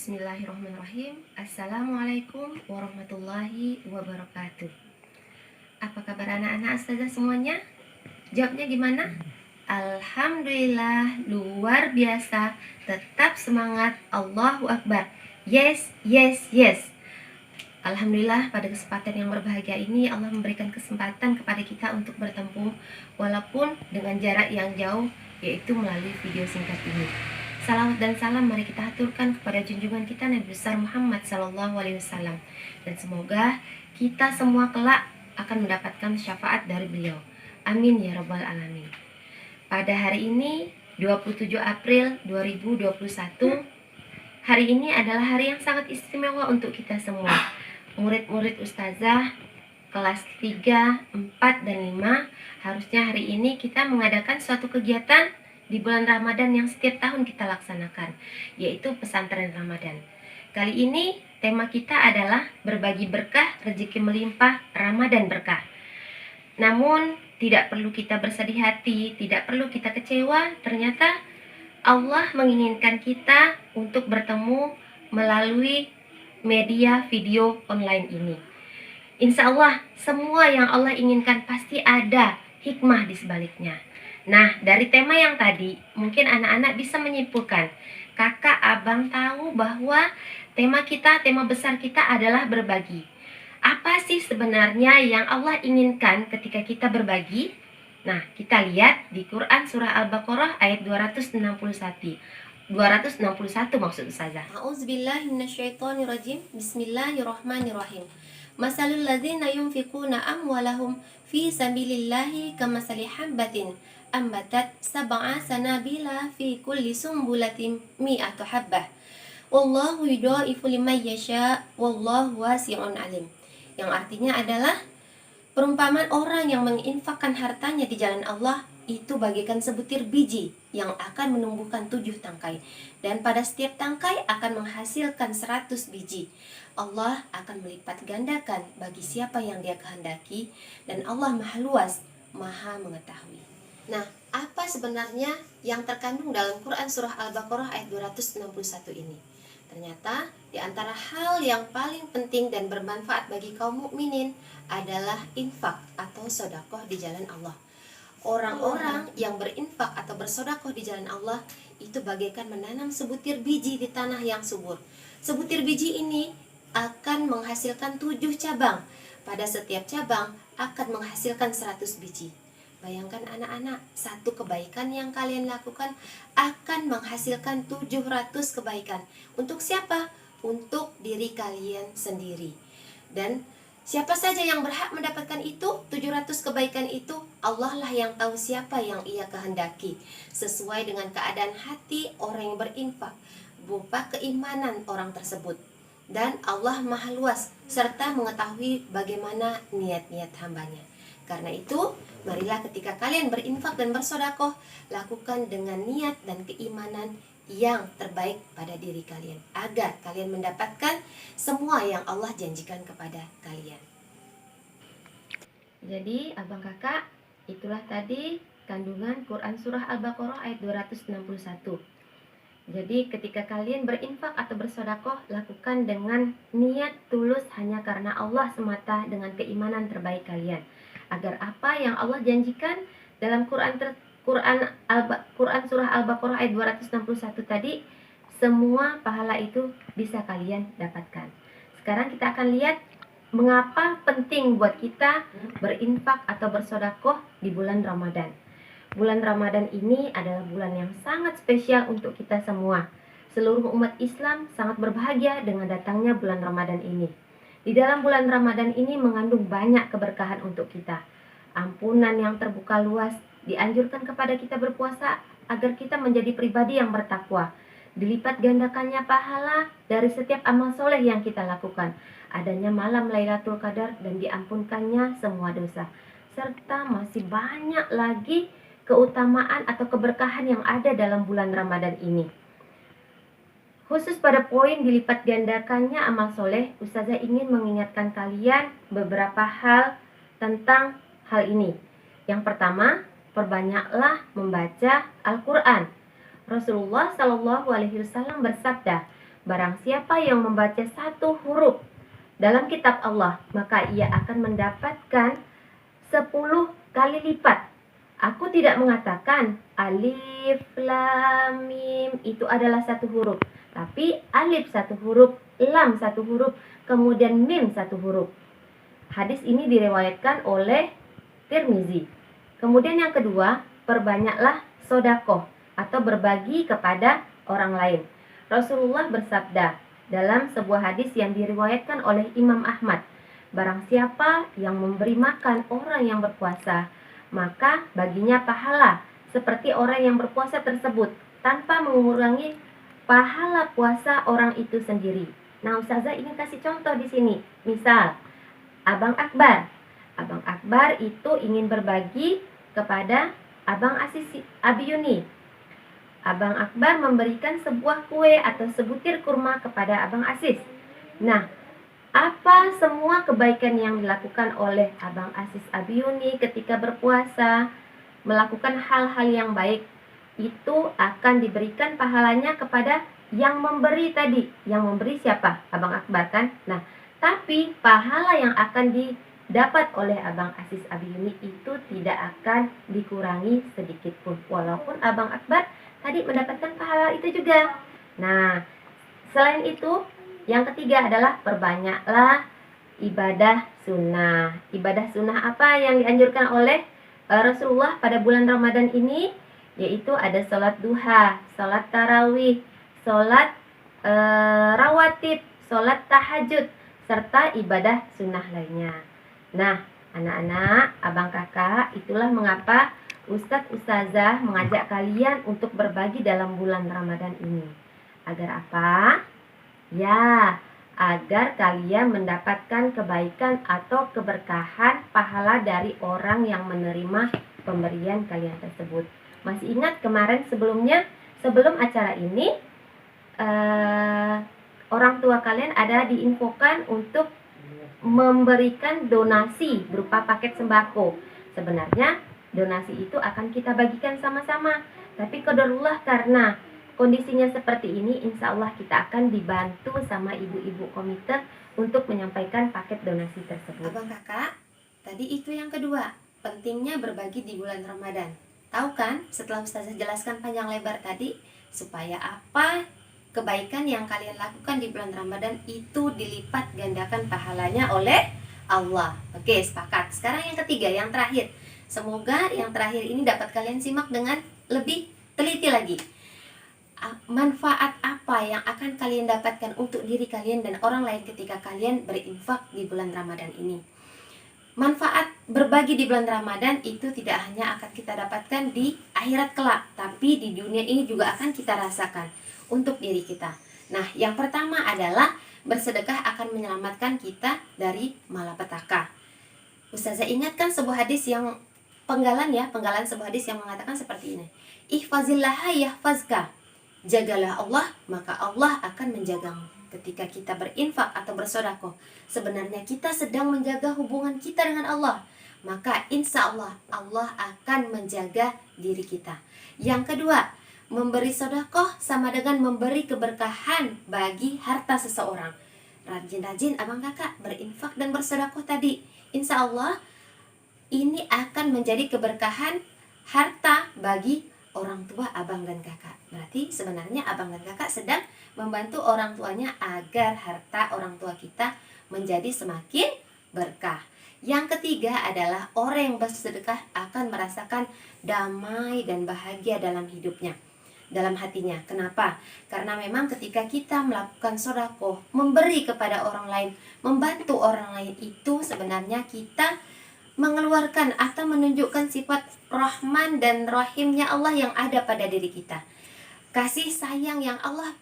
Bismillahirrahmanirrahim. Assalamualaikum warahmatullahi wabarakatuh. Apa kabar anak-anak Astazah semuanya? Jawabnya gimana? Alhamdulillah, luar biasa. Tetap semangat. Allahu Akbar. Yes, yes, yes. Alhamdulillah, pada kesempatan yang berbahagia ini Allah memberikan kesempatan kepada kita untuk bertemu walaupun dengan jarak yang jauh, yaitu melalui video singkat ini. Salawat dan salam mari kita aturkan kepada junjungan kita Nabi besar Muhammad SAW, dan semoga kita semua kelak akan mendapatkan syafaat dari beliau. Amin ya rabbal alamin. Pada hari ini 27 April 2021, hari ini adalah hari yang sangat istimewa untuk kita semua. Murid-murid Ustazah kelas 3, 4, dan 5, harusnya hari ini kita mengadakan suatu kegiatan di bulan Ramadan yang setiap tahun kita laksanakan, yaitu pesantren Ramadan. Kali ini tema kita adalah berbagi berkah, rezeki melimpah, Ramadan berkah. Namun tidak perlu kita bersedih hati, tidak perlu kita kecewa. Ternyata Allah menginginkan kita untuk bertemu melalui media video online ini. Insya Allah semua yang Allah inginkan pasti ada hikmah di sebaliknya. Nah, dari tema yang tadi, mungkin anak-anak bisa menyimpulkan, kakak, abang tahu bahwa tema besar kita adalah berbagi. Apa sih sebenarnya yang Allah inginkan ketika kita berbagi? Nah, kita lihat di Quran surah Al-Baqarah ayat 261. 261 maksud Ustazah. A'udzubillahi minasyaitonirrajim. Bismillahirrahmanirrahim. Masalul ladzina yunfiquna amwalahum fi sabilillahi kamasali habbatin ambatat sab'a sanabila fi kulli sumbulatin mi'atu habbah. Wallahu yudha'ifu liman yasha wallahu wasi'un alim. Yang artinya adalah perumpamaan orang yang menginfakkan hartanya di jalan Allah itu bagaikan sebutir biji yang akan menumbuhkan 7 tangkai, dan pada setiap tangkai akan menghasilkan 100 biji. Allah akan melipat gandakan bagi siapa yang Dia kehendaki, dan Allah Maha Luas, Maha Mengetahui. Nah, apa sebenarnya yang terkandung dalam Quran surah Al-Baqarah ayat 261 ini? Ternyata di antara hal yang paling penting dan bermanfaat bagi kaum mukminin adalah infak atau sedekah di jalan Allah. Orang-orang yang berinfak atau bersedekah di jalan Allah itu bagaikan menanam sebutir biji di tanah yang subur. Sebutir biji ini akan menghasilkan 7 cabang. Pada setiap cabang akan menghasilkan 100 biji. Bayangkan anak-anak, satu kebaikan yang kalian lakukan akan menghasilkan 700 kebaikan. Untuk siapa? Untuk diri kalian sendiri. Dan siapa saja yang berhak mendapatkan itu, 700 kebaikan itu, Allah lah yang tahu siapa yang Ia kehendaki, sesuai dengan keadaan hati orang yang berinfak, berupa keimanan orang tersebut. Dan Allah Maha Luas serta mengetahui bagaimana niat-niat hambanya. Karena itu, marilah ketika kalian berinfak dan bersedekah, lakukan dengan niat dan keimanan yang terbaik pada diri kalian, agar kalian mendapatkan semua yang Allah janjikan kepada kalian. Jadi, abang kakak, itulah tadi kandungan Quran surah Al-Baqarah ayat 261. Jadi, ketika kalian berinfak atau bersedekah, lakukan dengan niat tulus hanya karena Allah semata, dengan keimanan terbaik kalian, agar apa yang Allah janjikan dalam Quran surah Al-Baqarah ayat 261 tadi, semua pahala itu bisa kalian dapatkan. Sekarang kita akan lihat mengapa penting buat kita berinfak atau bersedekah di bulan Ramadan. Bulan Ramadan ini adalah bulan yang sangat spesial untuk kita semua. Seluruh umat Islam sangat berbahagia dengan datangnya bulan Ramadan ini. Di dalam bulan Ramadan ini mengandung banyak keberkahan untuk kita. Ampunan yang terbuka luas, dianjurkan kepada kita berpuasa agar kita menjadi pribadi yang bertakwa. Dilipat gandakannya pahala dari setiap amal soleh yang kita lakukan. Adanya malam Lailatul Qadar dan diampunkannya semua dosa. Serta masih banyak lagi keutamaan atau keberkahan yang ada dalam bulan Ramadan ini. Khusus pada poin dilipat gandakannya amal soleh, Ustazah ingin mengingatkan kalian beberapa hal tentang hal ini. Yang pertama, perbanyaklah membaca Al-Quran. Rasulullah SAW bersabda, Barang siapa yang membaca satu huruf dalam kitab Allah, maka ia akan mendapatkan 10 kali lipat. Aku tidak mengatakan alif, lam, mim itu adalah satu huruf, tapi alif satu huruf, lam satu huruf, kemudian mim satu huruf. Hadis ini diriwayatkan oleh Tirmizi. Kemudian yang kedua, perbanyaklah sodakoh atau berbagi kepada orang lain. Rasulullah bersabda dalam sebuah hadis yang diriwayatkan oleh Imam Ahmad, barang siapa yang memberi makan orang yang berpuasa, maka baginya pahala seperti orang yang berpuasa tersebut tanpa mengurangi pahala puasa orang itu sendiri. Nah, Ustazah ingin kasih contoh di sini. Misal, Abang Akbar. Abang Akbar itu ingin berbagi kepada Abang Asis Abiyuni. Abang Akbar memberikan sebuah kue atau sebutir kurma kepada Abang Asis. Nah, apa semua kebaikan yang dilakukan oleh Abang Asis Abiyuni ketika berpuasa, melakukan hal-hal yang baik, itu akan diberikan pahalanya kepada yang memberi tadi. Yang memberi siapa? Abang Akbar kan? Nah, tapi pahala yang akan didapat oleh Abang Asis Abiyuni itu tidak akan dikurangi sedikit pun, walaupun Abang Akbar tadi mendapatkan pahala itu juga. Nah, selain itu, yang ketiga adalah perbanyaklah ibadah sunnah. Ibadah sunnah apa yang dianjurkan oleh Rasulullah pada bulan Ramadan ini? Yaitu ada sholat duha, sholat tarawih, sholat rawatib, sholat tahajud, serta ibadah sunnah lainnya. Nah, anak-anak, abang kakak, itulah mengapa Ustadz Ustazah mengajak kalian untuk berbagi dalam bulan Ramadan ini. Agar apa? Ya, agar kalian mendapatkan kebaikan atau keberkahan pahala dari orang yang menerima pemberian kalian tersebut. Masih ingat kemarin sebelum acara ini, orang tua kalian ada diinfokan untuk memberikan donasi berupa paket sembako. Sebenarnya donasi itu akan kita bagikan sama-sama, tapi qadarullah karena kondisinya seperti ini, insya Allah kita akan dibantu sama ibu-ibu komite untuk menyampaikan paket donasi tersebut. Abang kakak, tadi itu yang kedua, pentingnya berbagi di bulan Ramadan. Tahu kan, setelah Ustazah jelaskan panjang lebar tadi, supaya apa kebaikan yang kalian lakukan di bulan Ramadan itu dilipat gandakan pahalanya oleh Allah. Oke, sepakat. Sekarang yang ketiga, yang terakhir. Semoga yang terakhir ini dapat kalian simak dengan lebih teliti lagi. Manfaat apa yang akan kalian dapatkan untuk diri kalian dan orang lain ketika kalian berinfak di bulan Ramadan ini? Manfaat berbagi di bulan Ramadan itu tidak hanya akan kita dapatkan di akhirat kelak, tapi di dunia ini juga akan kita rasakan untuk diri kita. Nah, yang pertama adalah bersedekah akan menyelamatkan kita dari malapetaka. Ustazah ingatkan sebuah hadis yang penggalan sebuah hadis yang mengatakan seperti ini. Ihfazillaha yahfazka. Jagalah Allah, maka Allah akan menjagamu. Ketika kita berinfak atau bersedekah, sebenarnya kita sedang menjaga hubungan kita dengan Allah. Maka insya Allah, Allah akan menjaga diri kita. Yang kedua, memberi sedekah sama dengan memberi keberkahan bagi harta seseorang. Rajin-rajin abang kakak berinfak dan bersedekah tadi. Insya Allah, ini akan menjadi keberkahan harta bagi orang tua abang dan kakak. Berarti sebenarnya abang dan kakak sedang membantu orang tuanya agar harta orang tua kita menjadi semakin berkah. Yang ketiga adalah orang yang bersedekah akan merasakan damai dan bahagia dalam hidupnya, dalam hatinya. Kenapa? Karena memang ketika kita melakukan sedekah, memberi kepada orang lain, membantu orang lain, itu sebenarnya kita mengeluarkan atau menunjukkan sifat Rahman dan Rahimnya Allah yang ada pada diri kita. Kasih sayang yang Allah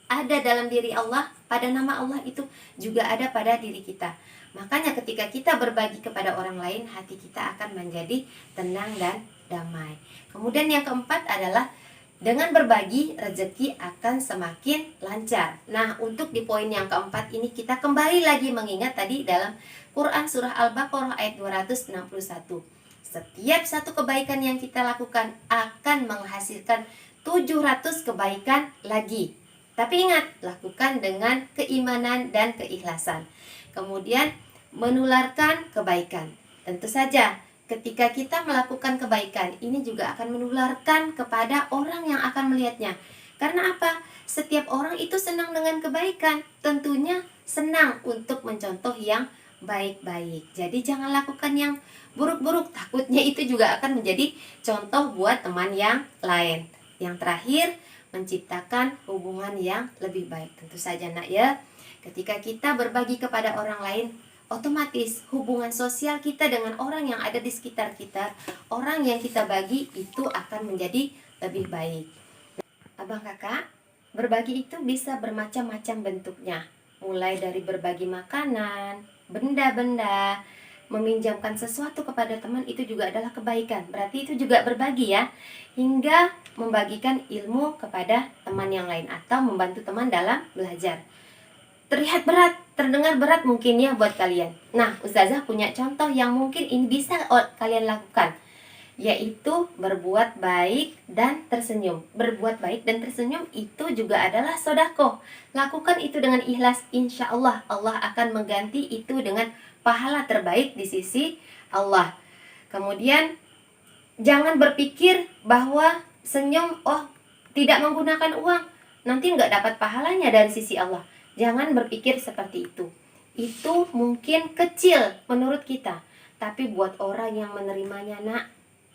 ada dalam diri Allah, pada nama Allah itu juga ada pada diri kita. Makanya ketika kita berbagi kepada orang lain, hati kita akan menjadi tenang dan damai. Kemudian yang keempat adalah dengan berbagi, rezeki akan semakin lancar. Nah, untuk di poin yang keempat ini kita kembali lagi mengingat tadi dalam Quran Surah Al-Baqarah ayat 261. Setiap satu kebaikan yang kita lakukan akan menghasilkan 700 kebaikan lagi. Tapi ingat, lakukan dengan keimanan dan keikhlasan. Kemudian menularkan kebaikan. Tentu saja ketika kita melakukan kebaikan, ini juga akan menularkan kepada orang yang akan melihatnya. Karena apa? Setiap orang itu senang dengan kebaikan, tentunya senang untuk mencontoh yang baik-baik. Jadi jangan lakukan yang buruk-buruk, takutnya itu juga akan menjadi contoh buat teman yang lain. Yang terakhir, menciptakan hubungan yang lebih baik. Tentu saja nak ya, ketika kita berbagi kepada orang lain, otomatis hubungan sosial kita dengan orang yang ada di sekitar kita, orang yang kita bagi itu akan menjadi lebih baik. Abang kakak, berbagi itu bisa bermacam-macam bentuknya. Mulai dari berbagi makanan, benda-benda, meminjamkan sesuatu kepada teman itu juga adalah kebaikan. Berarti itu juga berbagi ya. Hingga membagikan ilmu kepada teman yang lain atau membantu teman dalam belajar. Terlihat berat, terdengar berat mungkin ya buat kalian. Nah, Ustazah punya contoh yang mungkin ini bisa kalian lakukan, yaitu berbuat baik dan tersenyum. Berbuat baik dan tersenyum itu juga adalah sedekah. Lakukan itu dengan ikhlas, insya Allah Allah akan mengganti itu dengan pahala terbaik di sisi Allah. Kemudian jangan berpikir bahwa senyum tidak menggunakan uang nanti nggak dapat pahalanya dari sisi Allah. Jangan berpikir seperti itu. Itu mungkin kecil menurut kita, tapi buat orang yang menerimanya nak,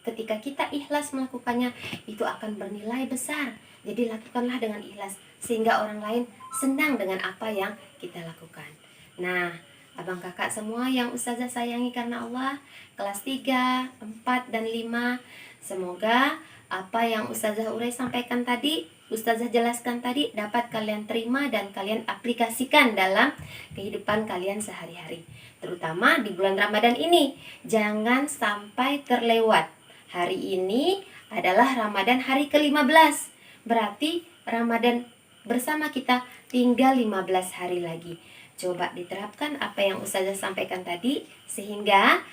ketika kita ikhlas melakukannya, itu akan bernilai besar. Jadi lakukanlah dengan ikhlas, sehingga orang lain senang dengan apa yang kita lakukan. Nah, abang kakak semua yang Ustazah sayangi karena Allah, kelas 3, 4, dan 5, semoga apa yang Ustazah Urai sampaikan tadi, Ustazah jelaskan tadi, dapat kalian terima dan kalian aplikasikan dalam kehidupan kalian sehari-hari. Terutama di bulan Ramadan ini, jangan sampai terlewat. Hari ini adalah Ramadan hari ke-15. Berarti Ramadan bersama kita tinggal 15 hari lagi. Coba diterapkan apa yang Ustazah sampaikan tadi, sehingga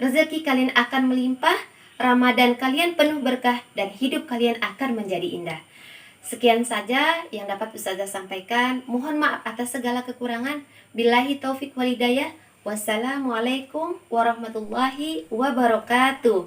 rezeki kalian akan melimpah, Ramadan kalian penuh berkah, dan hidup kalian akan menjadi indah. Sekian saja yang dapat Ustazah sampaikan. Mohon maaf atas segala kekurangan. Billahi taufik walhidayah. Wassalamualaikum warahmatullahi wabarakatuh.